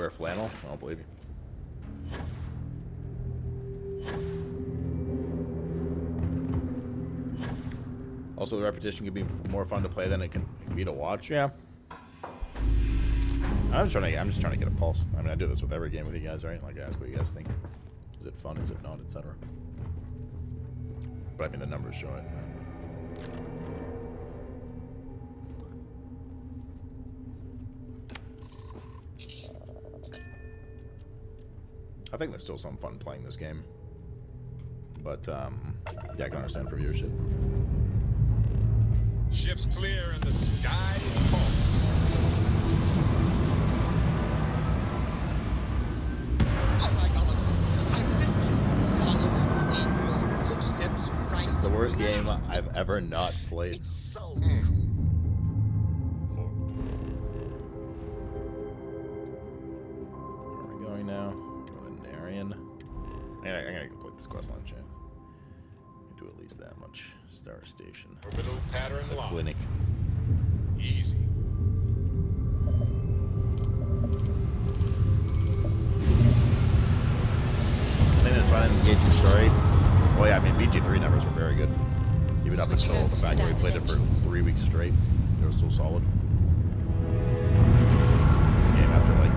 You wear flannel? I don't believe you. Also, the repetition could be more fun to play than it can be to watch. Yeah. I'm just trying to get a pulse. I mean, I do this with every game with you guys, right? Like, I ask what you guys think. Is it fun? Is it not? Etc. But I mean, the numbers show it. I think there's still some fun playing this game. But, yeah, I can understand for viewership. Ships clear and the sky is falling. Oh my God! I'm literally following in your footsteps right. It's the worst game I've ever not played. It's so Where are we going now? Going to Narian. I'm gonna complete this quest line, chat. Do at least that much. Star Station. Orbital pattern The lock. clinic. Easy. I think it's fun and engaging story. Well, yeah, I mean, BG3 numbers were very good. Even up until the fact that we played it for 3 weeks straight. They were still solid. This game, after like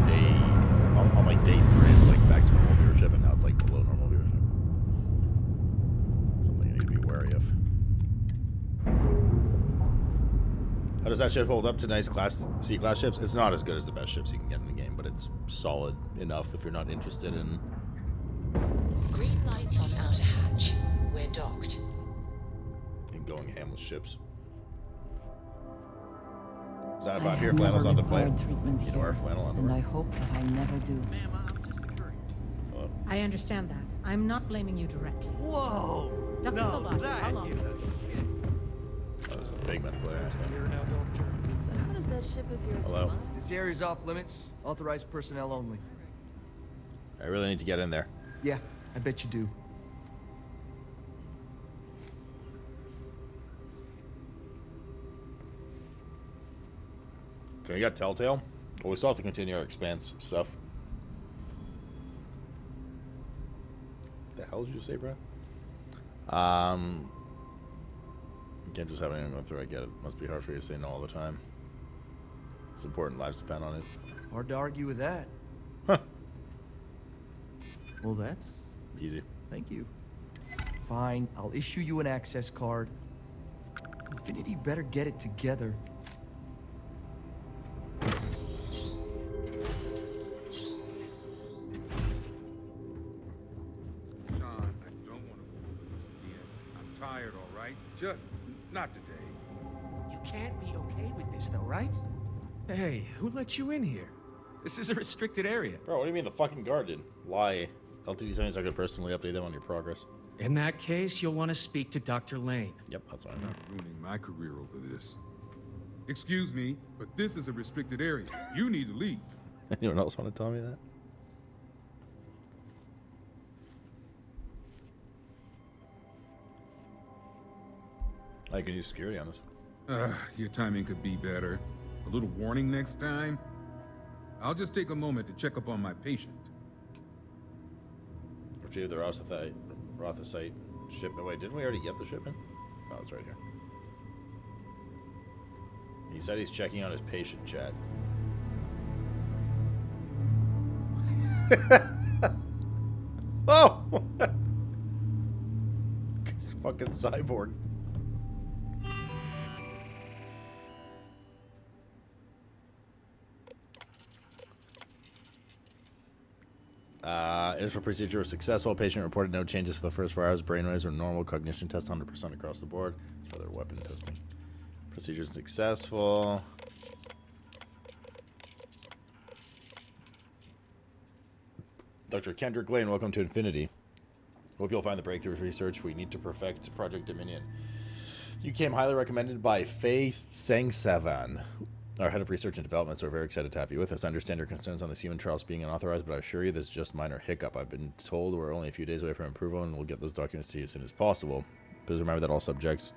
on like day 3, it's like back to normal viewership, and now it's like below normal viewership. Something you need to be wary of. How does that ship hold up to nice C-class ships? It's not as good as the best ships you can get in the game, but it's solid enough if you're not interested in... Green lights on outer hatch. We're docked. in going ham with ships. Is that about here? Flannel's on the plane. You know our flannel and underwear. I hope that I never do. Hello? I understand that. I'm not blaming you directly. Whoa! Dr. No, Salvato, that how long? is a shit. Oh, there's a big man player. How does that ship of yours Hello. fly? This area's off limits. Authorized personnel only. I really need to get in there. Yeah, I bet you do. Okay, we got Telltale. Well, we still have to continue our Expanse stuff. What the hell did you say, bro? You can't just have anyone go through. I get it. Must be hard for you to say no all the time. It's important. Lives depend on it. Hard to argue with that. Huh. Well, that's... Easy. Thank you. Fine, I'll issue you an access card. Infinity better get it together. John, I don't want to go over this again. I'm tired, all right? Just not today. You can't be okay with this, though, right? Hey, who let you in here? This is a restricted area. Bro, what do you mean the fucking guard did? Lie. LTD-70s are going to personally update them on your progress. In that case, you'll want to speak to Dr. Lane. Yep, that's what I I'm know. not ruining my career over this. Excuse me, but this is a restricted area. You need to leave. Anyone else want to tell me that? I can use security on this. Your timing could be better. A little warning next time. I'll just take a moment to check up on my patient. Retrieve the Rothosite shipment. Wait, didn't we already get the shipment? Oh, it's right here. He said he's checking on his patient, chat. Oh! He's fucking cyborg. Initial procedure was successful. Patient reported no changes for the first 4 hours. Brainwaves were normal. Cognition test 100% across the board. It's for their weapon testing. Procedure successful. Dr. Kendrick Lane, welcome to Infinity. Hope you'll find the breakthrough research we need to perfect Project Dominion. You came highly recommended by Faye Sangsavan, our head of research and development, so we're very excited to have you with us. I understand your concerns on this human trials being unauthorized, but I assure you this is just minor hiccup. I've been told we're only a few days away from approval, and we'll get those documents to you as soon as possible. Please remember that all subjects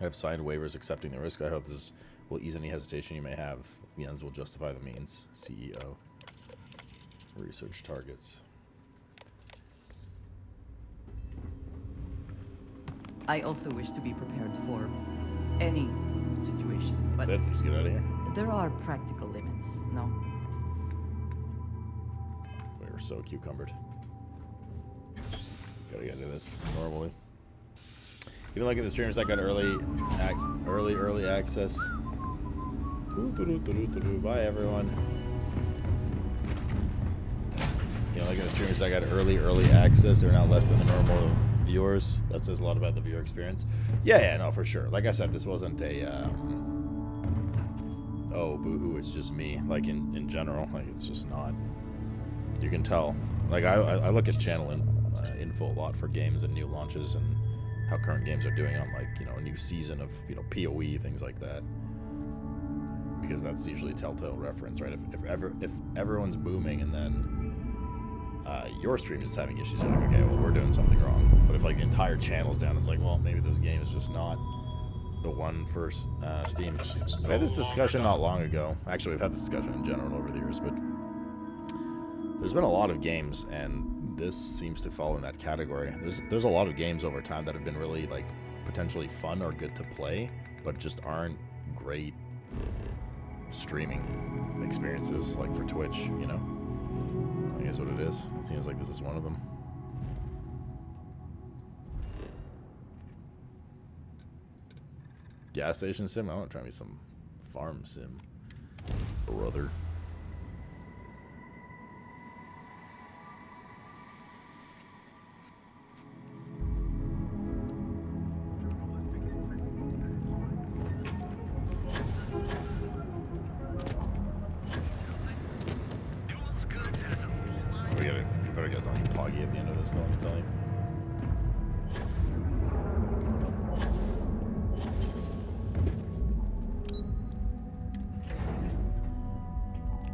have signed waivers accepting the risk. I hope this will ease any hesitation you may have. The ends will justify the means. CEO. Research targets. I also wish to be prepared for any situation, but That's it. Just get out of here. there are practical limits, no? We were so cucumbered. Gotta get into this normally. Even like in the streamers that got early access. Bye everyone. You know, like in the streamers that got early access, they're now less than the normal viewers. That says a lot about the viewer experience. Yeah, no, for sure. Like I said, this wasn't a oh, boo-hoo, it's just me. Like in general, like it's just not. You can tell. Like I look at channel info a lot for games and new launches and how current games are doing on, like, you know, a new season of, you know, PoE, things like that. Because that's usually a telltale reference, right? If everyone's booming and then your stream is having issues, you're like, okay, well, we're doing something wrong. But if like the entire channel's down, it's like, well, maybe this game is just not the one for Steam. I had this discussion not long ago. Actually, we've had this discussion in general over the years, but there's been a lot of games, and this seems to fall in that category. There's a lot of games over time that have been really, like, potentially fun or good to play, but just aren't great streaming experiences, like for Twitch, you know? I guess what it is. It seems like this is one of them. Gas station sim? I want to try me some farm sim, brother. We better get something poggy at the end of this, though, let me tell you.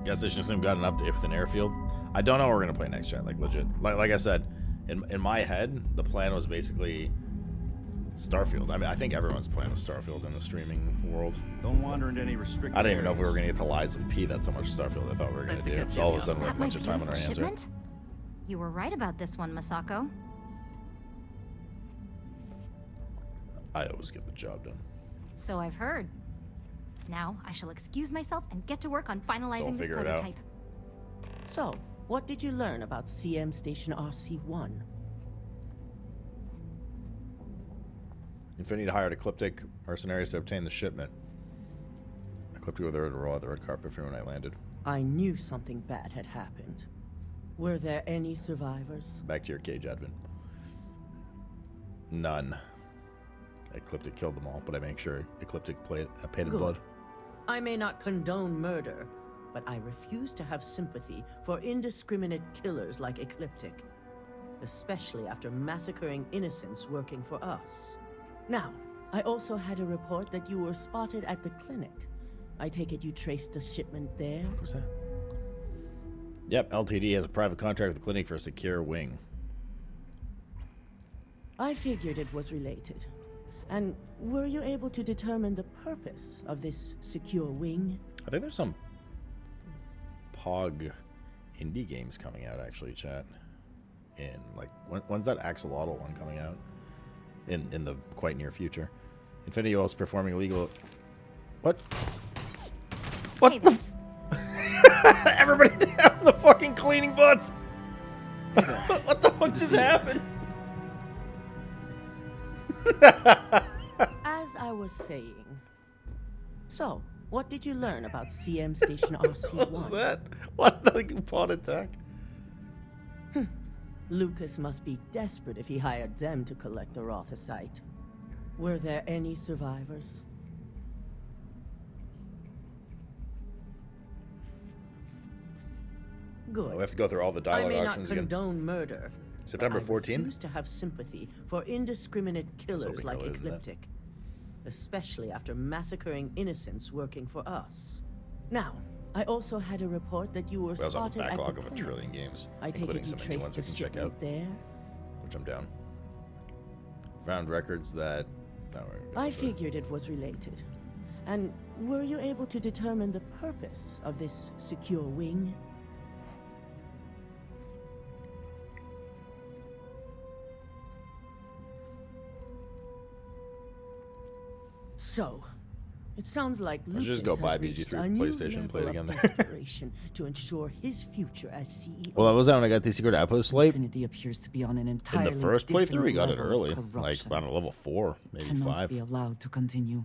Gas station sim got an update with an airfield. I don't know what we're gonna play next, chat. Like legit. Like I said, in my head, the plan was basically Starfield. I mean, I think everyone's plan was Starfield in the streaming world. Don't wander into any restricted I didn't even know if we were areas. gonna get to Lies of P. That's how much Starfield I thought we were gonna do. So all of a sudden, we have a bunch of time on our hands, right? You were right about this one, Masako. I always get the job done. So I've heard. Now I shall excuse myself and get to work on finalizing Don't this figure it out. prototype. So, what did you learn about CM Station RC-1? Infinity hired Ecliptic mercenaries to obtain the shipment. Ecliptic were there to roll out the red carpet for when I landed. I knew something bad had happened. Were there any survivors? Back to your cage, Advent. None. Ecliptic killed them all, but I make sure Ecliptic paid in Good. blood. I may not condone murder, but I refuse to have sympathy for indiscriminate killers like Ecliptic, especially after massacring innocents working for us. Now, I also had a report that you were spotted at the clinic. I take it you traced the shipment there? What was that? Yep, LTD has a private contract with the clinic for a secure wing. I figured it was related. And were you able to determine the purpose of this secure wing? I think there's some POG indie games coming out, actually, chat. In, like, when's that Axolotl one coming out? In the quite near future. Infinity Oil's performing illegal... What? What the f... Everybody down the fucking cleaning butts! What the fuck just happened? As I was saying. So, what did you learn about CM Station RC-1? What was that? What the like, pod attack? Lucas must be desperate if he hired them to collect the Rothosite. Were there any survivors? Good. We have to go through all the dialogue I may options not again. condone murder. September but I 14th? refuse to have sympathy for indiscriminate killers hoping like earlier than that. Ecliptic, especially after massacring innocents working for us. Now, I also had a report that you were We also have a spotted at the backlog of a clinic. trillion games, I take including it you some new traced ones the we can check shipment out, there? which I'm down. Found records that... No, I figured it was related. And were you able to determine the purpose of this secure wing? So, it sounds like Let's Lucas just go buy has reached BG3 a for new PlayStation and play it level again. of desperation to ensure his future as CEO. Well, that was that when I got the secret outpost late. Infinity appears to be on an In entirely the first playthrough, we got it different level early. of Like, corruption. on a level 4, maybe Cannot 5. be allowed to continue.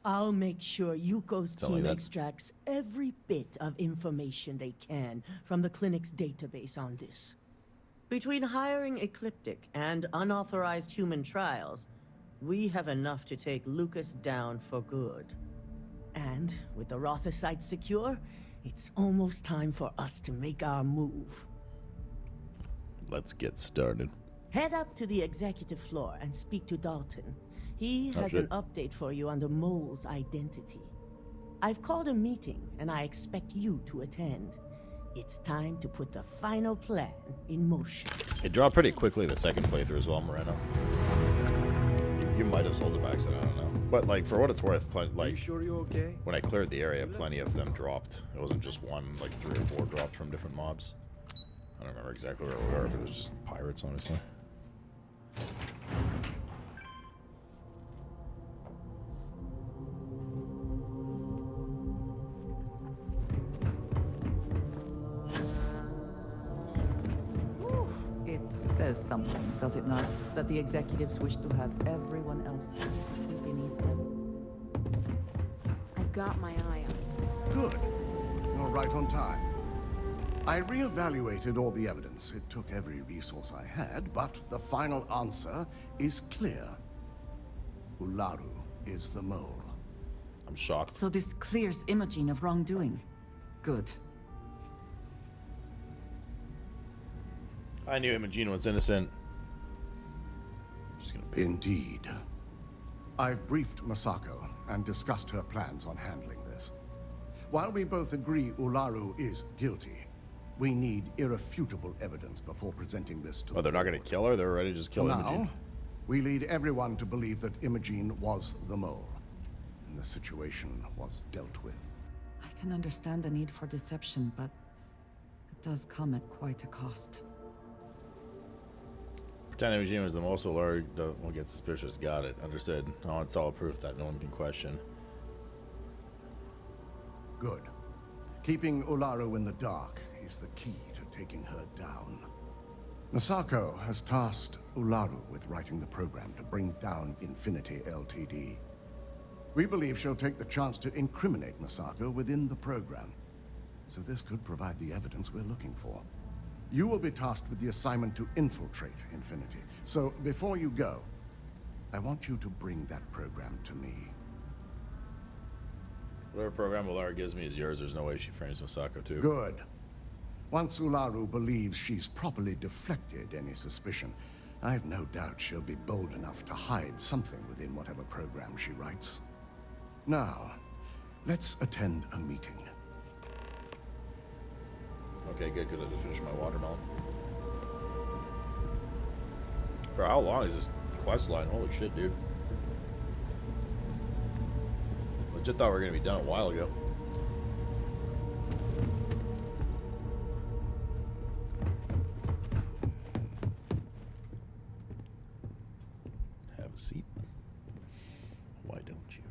I'll make sure Yuko's Something team like that. extracts every bit of information they can from the clinic's database on this. Between hiring Ecliptic and unauthorized human trials, we have enough to take Lucas down for good. And with the Rotha site secure, it's almost time for us to make our move. Let's get started. Head up to the executive floor and speak to Dalton. He Oh, has shit. an update for you on the mole's identity. I've called a meeting, and I expect you to attend. It's time to put the final plan in motion. It dropped pretty quickly the second playthrough as well, Moreno. You might have sold it by accident, I don't know. But, like, for what it's worth, like, Sure you're okay? when I cleared the area, plenty of them dropped. It wasn't just one, like 3 or 4 dropped from different mobs. I don't remember exactly where we were, but it was just pirates, honestly. It says something, does it not? That the executives wish to have everyone else physically beneath them. I've got my eye on Good. You're right on time. I reevaluated all the evidence. It took every resource I had, but the final answer is clear. Ularu is the mole. I'm shocked. So this clears Imogen of wrongdoing. Good. I knew Imogen was innocent. She's gonna pay. Indeed. I've briefed Masako and discussed her plans on handling this. While we both agree Ularu is guilty, we need irrefutable evidence before presenting this to Oh, they're not gonna kill her? They're ready to just kill For Imogen. now, we lead everyone to believe that Imogen was the mole, and the situation was dealt with. I can understand the need for deception, but it does come at quite a cost. Pretend Imogen was the most alert, will get suspicious. Got it. Understood. I want solid proof that no one can question. Good. Keeping Ularu in the dark is the key to taking her down. Masako has tasked Ularu with writing the program to bring down Infinity Ltd. We believe she'll take the chance to incriminate Masako within the program, so this could provide the evidence we're looking for. You will be tasked with the assignment to infiltrate Infinity, so before you go, I want you to bring that program to me. Whatever program Ulara gives me is yours. There's no way she frames Masako too. Good. Once Ularu believes she's properly deflected any suspicion, I have no doubt she'll be bold enough to hide something within whatever program she writes. Now, let's attend a meeting. Okay, good, because I just finished my watermelon. Bro, how long is this quest line? Holy shit, dude. Legit thought we were going to be done a while ago. Have a seat. Why don't you?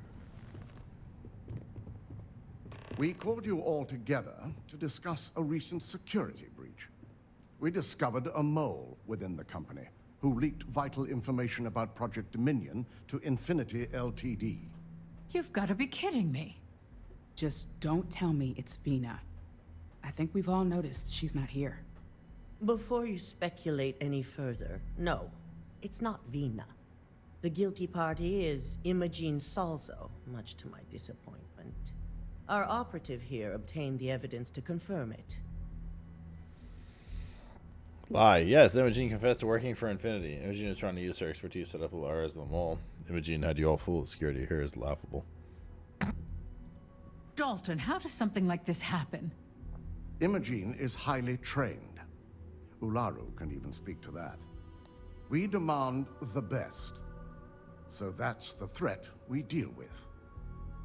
We called you all together to discuss a recent security breach. We discovered a mole within the company who leaked vital information about Project Dominion to Infinity Ltd. You've got to be kidding me. Just don't tell me it's Vina. I think we've all noticed she's not here. Before you speculate any further, no, it's not Vina. The guilty party is Imogen Salzo, much to my disappointment. Our operative here obtained the evidence to confirm it. Lie. Yes, Imogen confessed to working for Infinity. Imogen is trying to use her expertise to set up Ulara as the mole. Imogen had you all fooled. Security here is laughable. Dalton, how does something like this happen? Imogen is highly trained. Ularu can even speak to that. We demand the best. So that's the threat we deal with.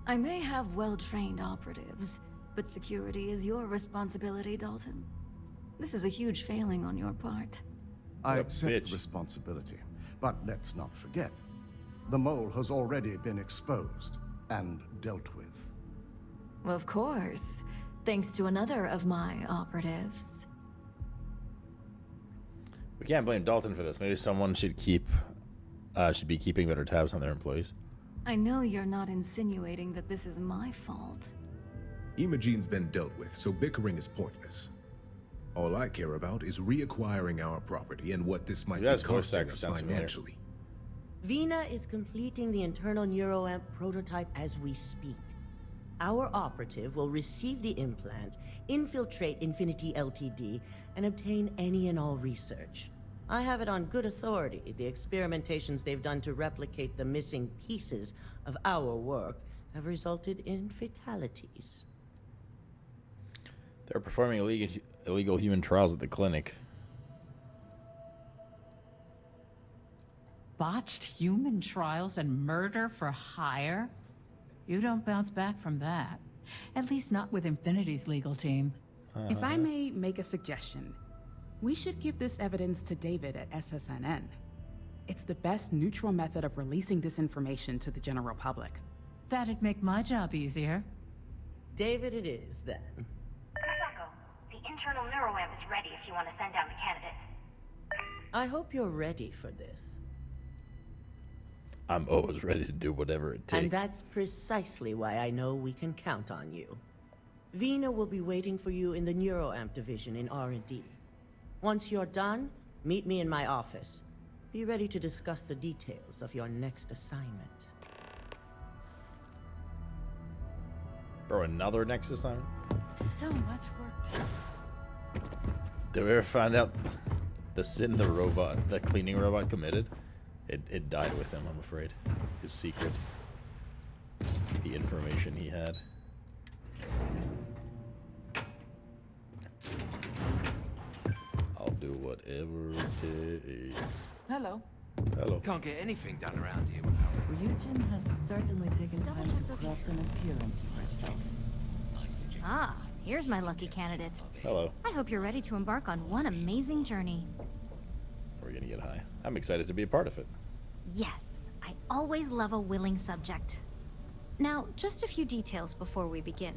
I may have well-trained operatives, but security is your responsibility, Dalton. This is a huge failing on your part. I accept responsibility, but let's not forget. the mole has already been exposed and dealt with. Of course. Thanks to another of my operatives. We can't blame Dalton for this. Maybe someone should be keeping better tabs on their employees. I know you're not insinuating that this is my fault. Imogene's been dealt with, so bickering is pointless. All I care about is reacquiring our property and what this might be costing us financially. Vina is completing the internal neuroamp prototype as we speak. Our operative will receive the implant, infiltrate Infinity Ltd, and obtain any and all research. I have it on good authority. The experimentations they've done to replicate the missing pieces of our work have resulted in fatalities. They're performing illegal human trials at the clinic. Botched human trials and murder for hire? You don't bounce back from that. At least not with Infinity's legal team. If I may make a suggestion, we should give this evidence to David at SSNN. It's the best neutral method of releasing this information to the general public. That'd make my job easier. David it is, then. Misako, the internal neuroamp is ready if you want to send down the candidate. I hope you're ready for this. I'm always ready to do whatever it takes. And that's precisely why I know we can count on you. Vina will be waiting for you in the neuroamp division in R&D. Once you're done, meet me in my office. Be ready to discuss the details of your next assignment. Bro, another next assignment? So much work. Did we ever find out the sin the cleaning robot committed? It died with him, I'm afraid. His secret. The information he had. I'll do whatever it takes. Hello. Hello. Can't get anything done around here without it. Ryujin has certainly taken time to craft an appearance for itself. Ah, here's my lucky candidate. Hello. I hope you're ready to embark on one amazing journey. We're gonna get high. I'm excited to be a part of it. Yes, I always love a willing subject. Now, just a few details before we begin.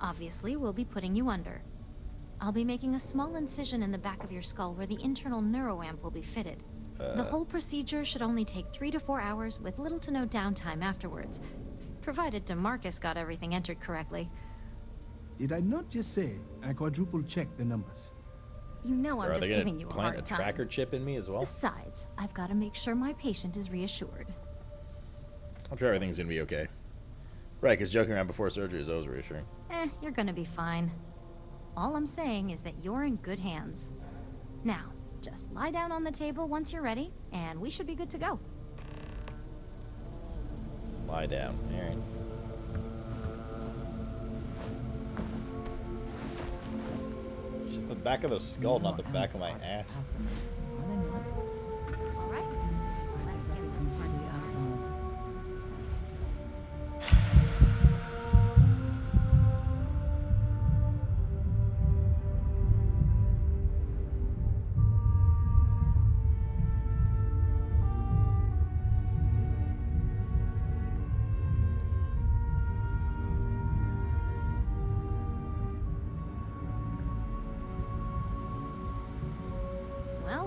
Obviously, we'll be putting you under. I'll be making a small incision in the back of your skull where the internal neuroamp will be fitted. The whole procedure should only take 3 to 4 hours with little to no downtime afterwards, provided DeMarcus got everything entered correctly. Did I not just say I quadruple-checked the numbers? You know I'm just giving you a plant hard a time. tracker chip in me as well? Besides, I've got to make sure my patient is reassured. I'm sure everything's gonna be okay. Right, because joking around before surgery is always reassuring. You're gonna be fine. All I'm saying is that you're in good hands. Now, just lie down on the table once you're ready, and we should be good to go. Lie down. Alright. Just the back of the skull, not the back of my ass. All right, let's get this party started.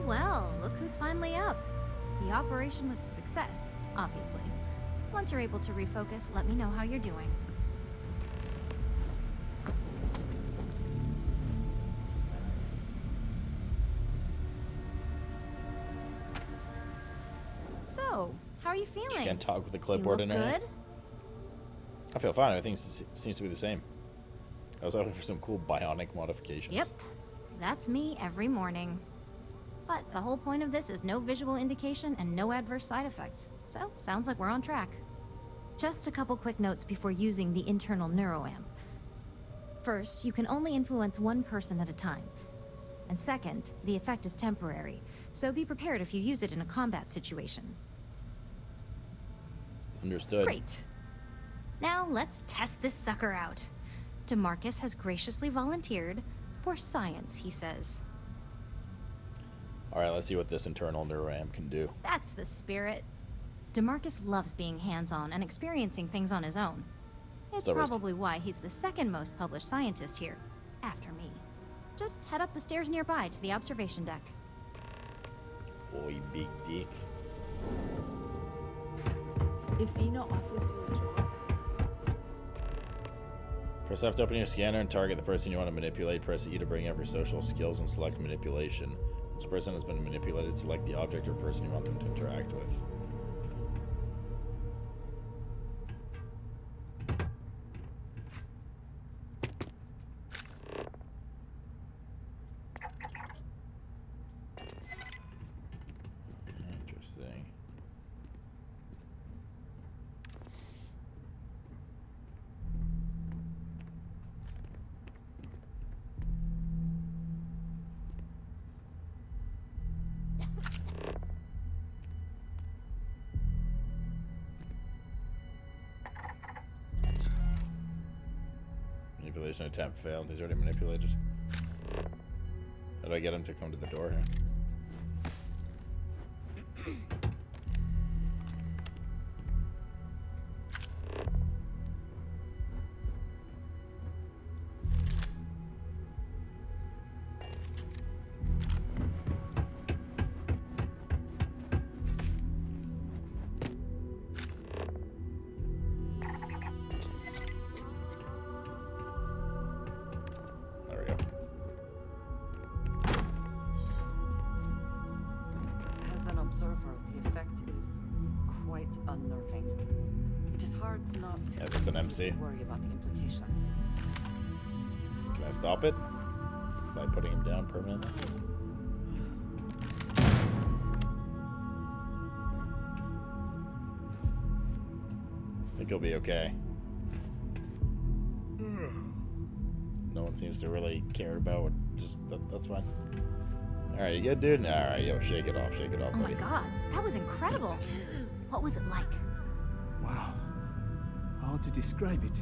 Well, look who's finally up. The operation was a success, obviously. Once you're able to refocus, let me know how you're doing. So, how are you feeling? She can't talk with a clipboard in her hand. Good? I feel fine. Everything seems to be the same. I was hoping for some cool bionic modifications. Yep. That's me every morning. But the whole point of this is no visual indication and no adverse side effects. So, sounds like we're on track. Just a couple quick notes before using the internal neuroamp. First, you can only influence one person at a time. And second, the effect is temporary, so be prepared if you use it in a combat situation. Understood. Great. Now let's test this sucker out. DeMarcus has graciously volunteered for science, he says. Alright, let's see what this internal neuroamp can do. That's the spirit. DeMarcus loves being hands-on and experiencing things on his own. It's probably why he's the second most published scientist here, after me. Just head up the stairs nearby to the observation deck. Boy, big dick. If Eno offers you a job... Press F to open your scanner and target the person you want to manipulate. Press E to bring up your social skills and select manipulation. Once a person has been manipulated, select the object or person you want them to interact with. Interesting. Manipulation attempt failed. He's already manipulated. How do I get him to come to the door here? As an observer, the effect is quite unnerving. It is hard not to As it's an MC. worry about the implications. Can I stop it? By putting him down permanently? I think he'll be okay. No one seems to really care about what, just, that's fine. Alright, you good, dude? Alright, yo, shake it off, Oh buddy. my god, that was incredible. What was it like? Wow. How to describe it?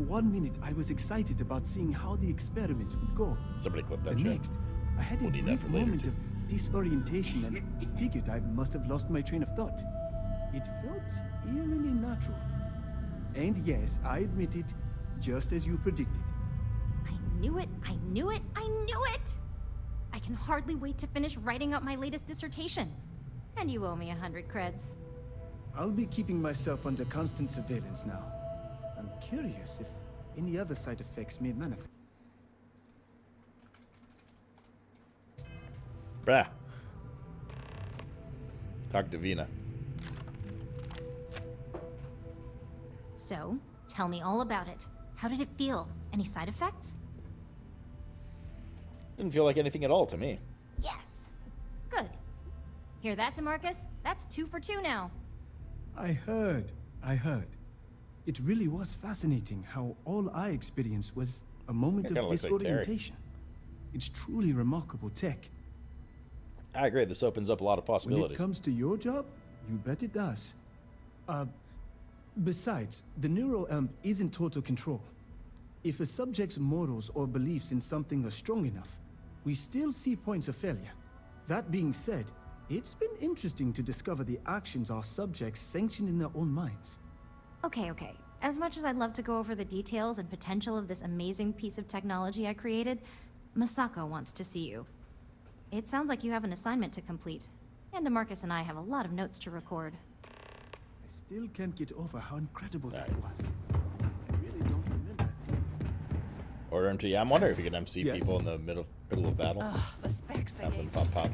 1 minute I was excited about seeing how the experiment would go. Somebody clip that The shit. next, I had a We'll need that brief for later, moment too. of disorientation and figured I must have lost my train of thought. It felt eerily natural. And yes, I admit it, just as you predicted. I knew it, I knew it, I knew it! I can hardly wait to finish writing up my latest dissertation. And you owe me 100 creds. I'll be keeping myself under constant surveillance now. I'm curious if any other side effects may manifest. Bruh. Talk to Vina. So, tell me all about it. How did it feel? Any side effects? Didn't feel like anything at all to me. Yes. Good. Hear that, DeMarcus? That's 2 for 2 now. I heard. It really was fascinating how all I experienced was a moment That of kinda looks like Terry. disorientation. It's truly remarkable tech. I agree, this opens up a lot of When it possibilities. comes to your job, you bet it does. Besides, the neural amp isn't total control. If a subject's morals or beliefs in something are strong enough, we still see points of failure. That being said, it's been interesting to discover the actions our subjects sanction in their own minds. Okay. As much as I'd love to go over the details and potential of this amazing piece of technology I created, Masako wants to see you. It sounds like you have an assignment to complete, and DeMarcus and I have a lot of notes to record. I still can't get over how incredible that was. I really don't remember. Order him to, yeah, I'm wondering if we can MC Yes. people in the middle of battle. The specs they Have them gave. pop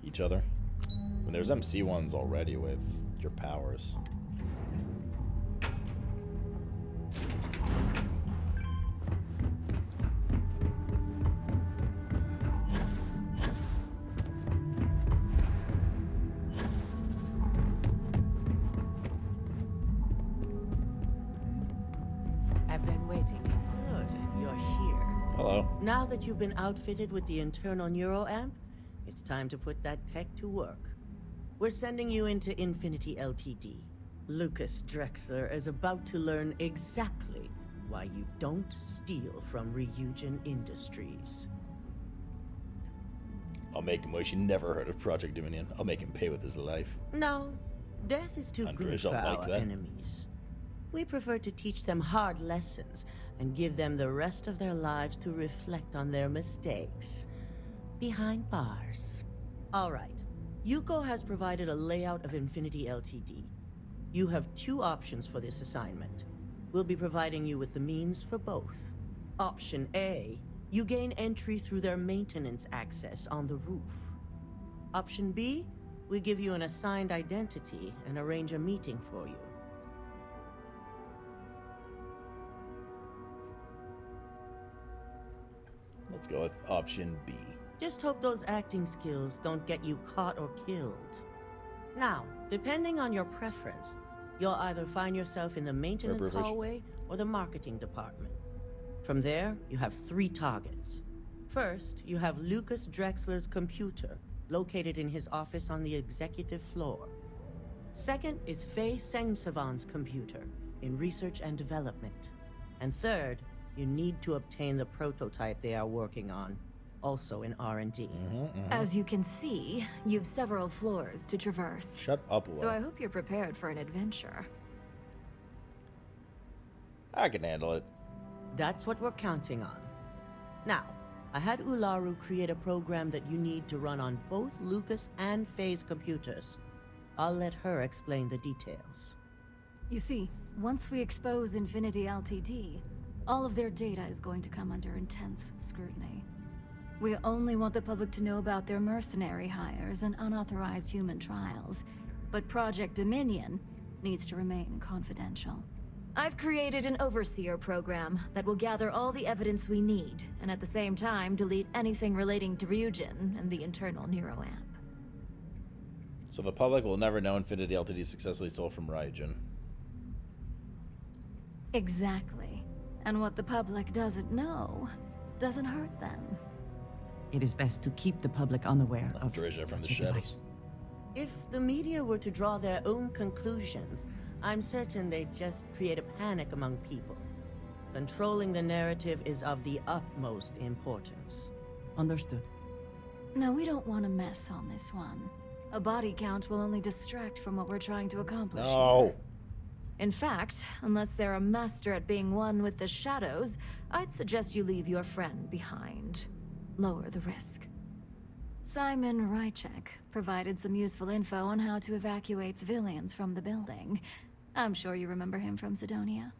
each other. When there's MC ones already with your powers. I've been waiting. Good, you're here. Hello. Now that you've been outfitted with the internal neuro amp, it's time to put that tech to work. We're sending you into Infinity LTD. Lucas Drexler is about to learn exactly why you don't steal from Ryujin Industries. I'll make him wish he never heard of Project Dominion. I'll make him pay with his life. No, Death is too good for our enemies. We prefer to teach them hard lessons and give them the rest of their lives to reflect on their mistakes. Behind bars. All right. Yuko has provided a layout of Infinity Ltd. You have 2 options for this assignment. We'll be providing you with the means for both. Option A, you gain entry through their maintenance access on the roof. Option B, we give you an assigned identity and arrange a meeting for you. Let's go with option B. Just hope those acting skills don't get you caught or killed. Now, depending on your preference, you'll either find yourself in the maintenance hallway or the marketing department. From there, you have 3 targets. First, you have Lucas Drexler's computer, located in his office on the executive floor. Second is Faye Sengsavan's computer, in research and development. And third, you need to obtain the prototype they are working on, also in R&D. As you can see, you've several floors to traverse. Shut up, Will. So I hope you're prepared for an adventure. I can handle it. That's what we're counting on. Now, I had Ularu create a program that you need to run on both Lucas and Faye's computers. I'll let her explain the details. You see, once we expose Infinity Ltd, all of their data is going to come under intense scrutiny. We only want the public to know about their mercenary hires and unauthorized human trials, but Project Dominion needs to remain confidential. I've created an overseer program that will gather all the evidence we need, and at the same time delete anything relating to Ryujin and the internal neuroamp. So the public will never know Infinity Ltd successfully stole from Ryujin. Exactly. And what the public doesn't know doesn't hurt them. It is best to keep the public unaware of Drizia from the such a shadows. device. If the media were to draw their own conclusions, I'm certain they'd just create a panic among people. Controlling the narrative is of the utmost importance. Understood. No, we don't want to mess on this one. A body count will only distract from what we're trying to accomplish. No. In fact, unless they're a master at being one with the shadows, I'd suggest you leave your friend behind. Lower the risk. Simon Rychek provided some useful info on how to evacuate civilians from the building. I'm sure you remember him from Sidonia.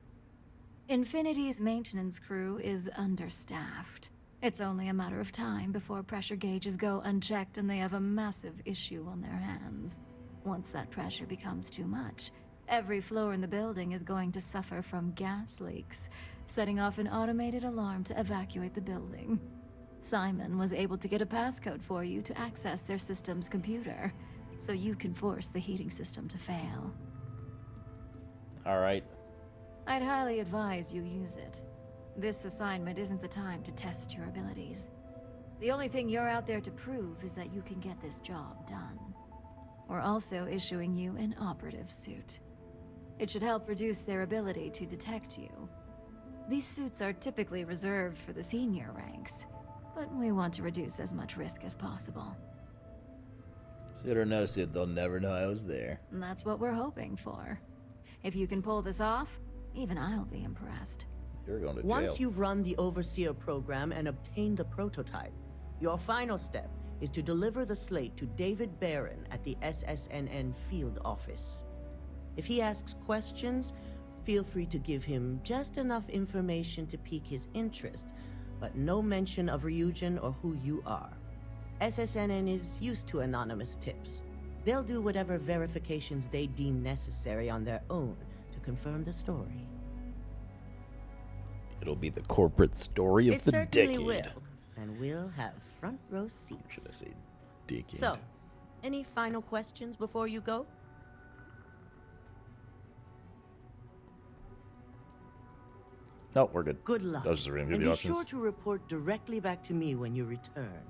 Infinity's maintenance crew is understaffed. It's only a matter of time before pressure gauges go unchecked and they have a massive issue on their hands. Once that pressure becomes too much, every floor in the building is going to suffer from gas leaks, setting off an automated alarm to evacuate the building. Simon was able to get a passcode for you to access their system's computer, so you can force the heating system to fail. All right. I'd highly advise you use it. This assignment isn't the time to test your abilities. The only thing you're out there to prove is that you can get this job done. We're also issuing you an operative suit. It should help reduce their ability to detect you. These suits are typically reserved for the senior ranks, but we want to reduce as much risk as possible. Suit or no suit, they'll never know I was there. And that's what we're hoping for. If you can pull this off, even I'll be impressed. You're going to jail. Once you've run the Overseer program and obtained the prototype, your final step is to deliver the slate to David Barron at the SSNN field office. If he asks questions, feel free to give him just enough information to pique his interest, but no mention of Ryujin or who you are. SSNN is used to anonymous tips. They'll do whatever verifications they deem necessary on their own to confirm the story. It'll be the corporate story of the decade. It certainly will, and we'll have front row seats. Should I say decade? So, any final questions before you go? No, we're good. Good luck. That was just reading And the be options. sure to report directly back to me when you return.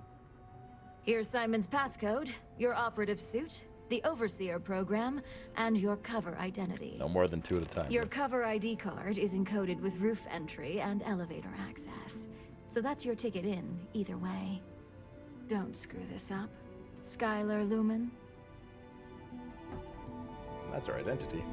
Here's Simon's passcode, your operative suit, the Overseer program, and your cover identity. No more than 2 at a time. Your cover ID card is encoded with roof entry and elevator access. So that's your ticket in, either way. Don't screw this up. Skylar Lumen? That's our identity.